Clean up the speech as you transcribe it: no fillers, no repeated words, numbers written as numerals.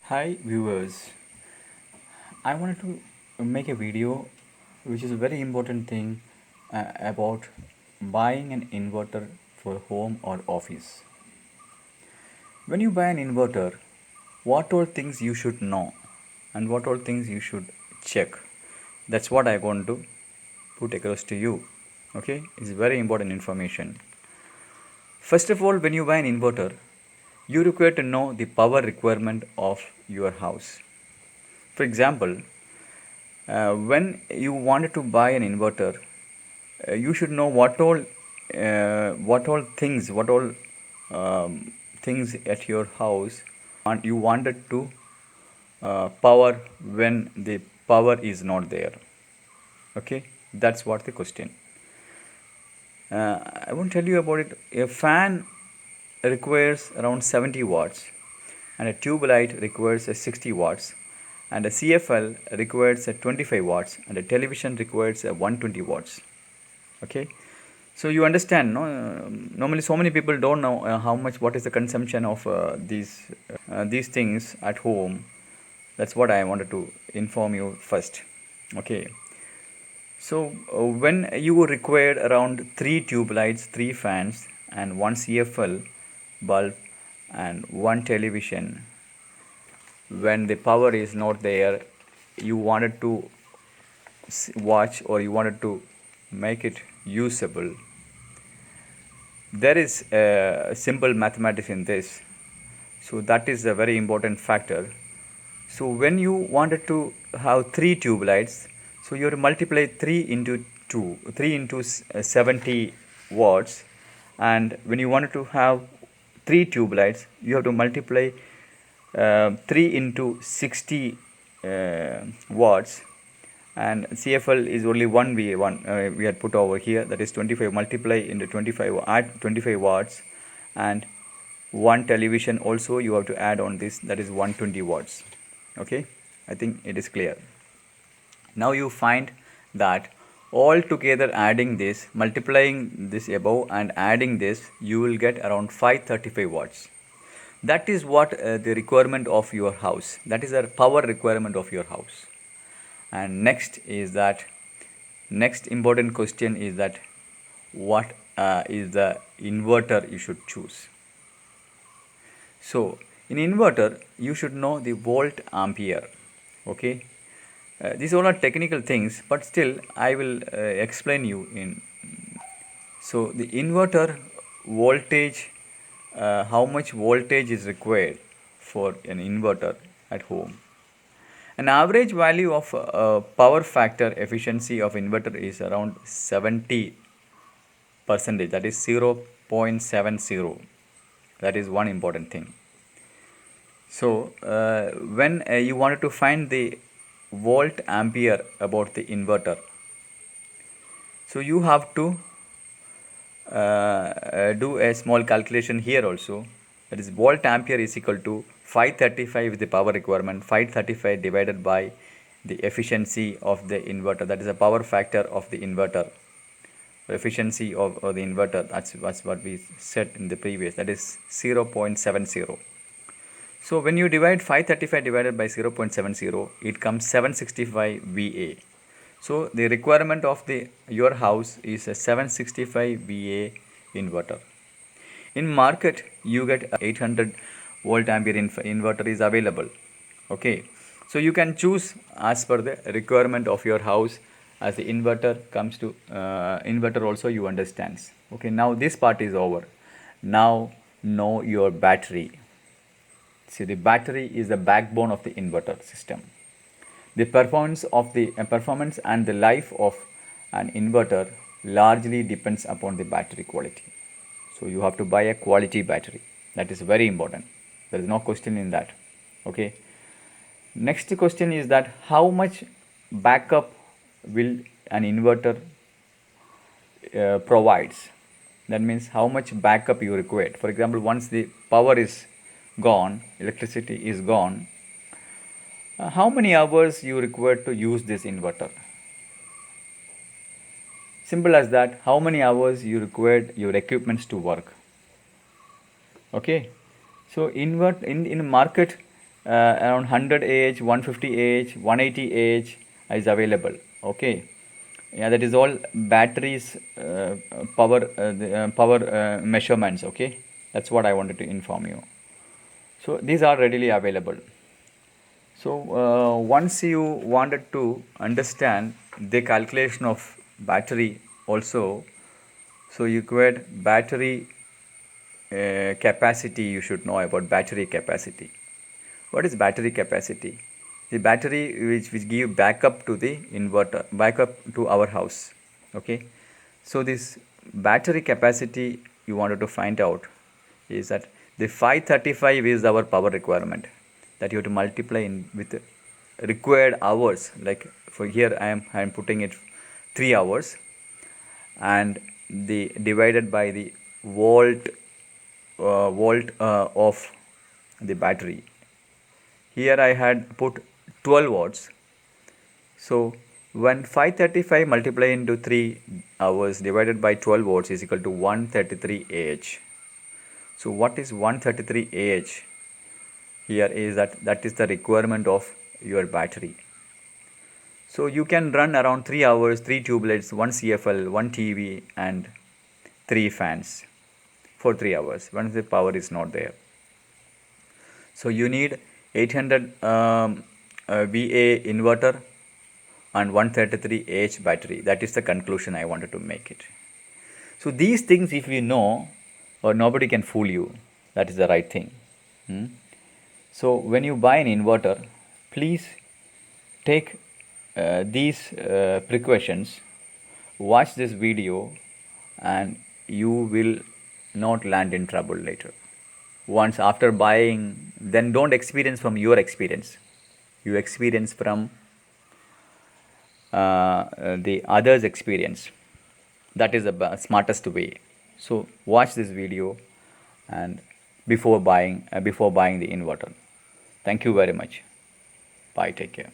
Hi viewers, I wanted to make a video which is a very important thing about buying an inverter for home or office. When you buy an inverter, what all things you should know and what all things you should check. That's what I want to put across to you. Okay, it's very important information. First of all, when you buy an inverter, you require to know the power requirement of your house. For example, when you wanted to buy an inverter, you should know what all things at your house you wanted to power when the power is not there. Okay, that's what the question. I won't tell you about it. A fan requires around 70 watts, and a tube light requires a 60 watts, and a CFL requires a 25 watts, and a television requires a 120 watts. Okay, so you understand, no? Normally, so many people don't know how much what is the consumption of these things at home. That's what I wanted to inform you first. Okay. So when you require around 3 tube lights, 3 fans, and 1 CFL bulb, and 1 television, when the power is not there, you wanted to watch or you wanted to make it usable. There is a simple mathematics in this, so that is a very important factor. So when you wanted to have 3 tube lights, so you have to multiply 3 into 2, 3 into 70 watts, and when you wanted to have 3 tube lights, you have to multiply 3 into 60 watts, and CFL is only one we had put over here, that is 25, multiply into 25 at 25 watts, and 1 television also you have to add on this, that is 120 watts. Okay, I think it is clear. Now you find that all together adding this, multiplying this above and adding this, you will get around 535 watts. That is what the requirement of your house, that is the power requirement of your house. And next important question is that what is the inverter you should choose. So in inverter you should know the volt ampere. Okay, these are not technical things, but still I will explain you in. So the inverter voltage, how much voltage is required for an inverter at home. An average value of power factor efficiency of inverter is around 70%, that is 0.70. That is one important thing. So when you wanted to find the volt ampere about the inverter, so you have to do a small calculation here also. That is volt ampere is equal to 535 is the power requirement, 535 divided by the efficiency of the inverter, that is the power factor of the inverter, efficiency of the inverter, that's what we said in the previous, that is 0.70. So when you divide 535 divided by 0.70, it comes 765 VA. So the requirement of your house is a 765 VA inverter. In market, you get 800 volt ampere inverter is available. Okay, so you can choose as per the requirement of your house. As the inverter comes to inverter also you understands. Okay, now this part is over. Now know your battery. See, the battery is the backbone of the inverter system. The performance and the life of an inverter largely depends upon the battery quality. So you have to buy a quality battery. That is very important. There is no question in that. Okay. Next question is that how much backup will an inverter provides. That means how much backup you require. For example, once the power is gone, electricity is gone, how many hours you require to use this inverter? Simple as that. How many hours you require your equipments to work? Okay. So in market, around 100 Ah, 150 Ah, 180 Ah is available. Okay, yeah, that is all batteries power measurements. Okay, that's what I wanted to inform you. So these are readily available. So once you wanted to understand the calculation of battery also, so you required battery capacity. You should know about battery capacity. What is battery capacity? The battery which give backup to the inverter, backup to our house. Okay, so this battery capacity you wanted to find out is that the 535 is our power requirement, that you have to multiply in with required hours. Like for here I am putting it 3 hours, and the divided by the volt of the battery. Here I had put 12 watts. So when 535 multiplied into 3 hours divided by 12 watts is equal to 133 Ah. So what is 133 Ah? Here is that is the requirement of your battery. So you can run around 3 hours, 3 tubelets, 1 CFL, 1 TV and 3 fans for 3 hours once the power is not there. So you need 800 VA inverter and 133 Ah battery. That is the conclusion I wanted to make it. So these things if you know, or nobody can fool you, that is the right thing. So when you buy an inverter, please take these precautions, watch this video, and you will not land in trouble later. Once after buying, then don't experience from your experience. You experience from the others' experience. That is the smartest way. So watch this video and before buying the inverter. Thank you very much. Bye. Take care.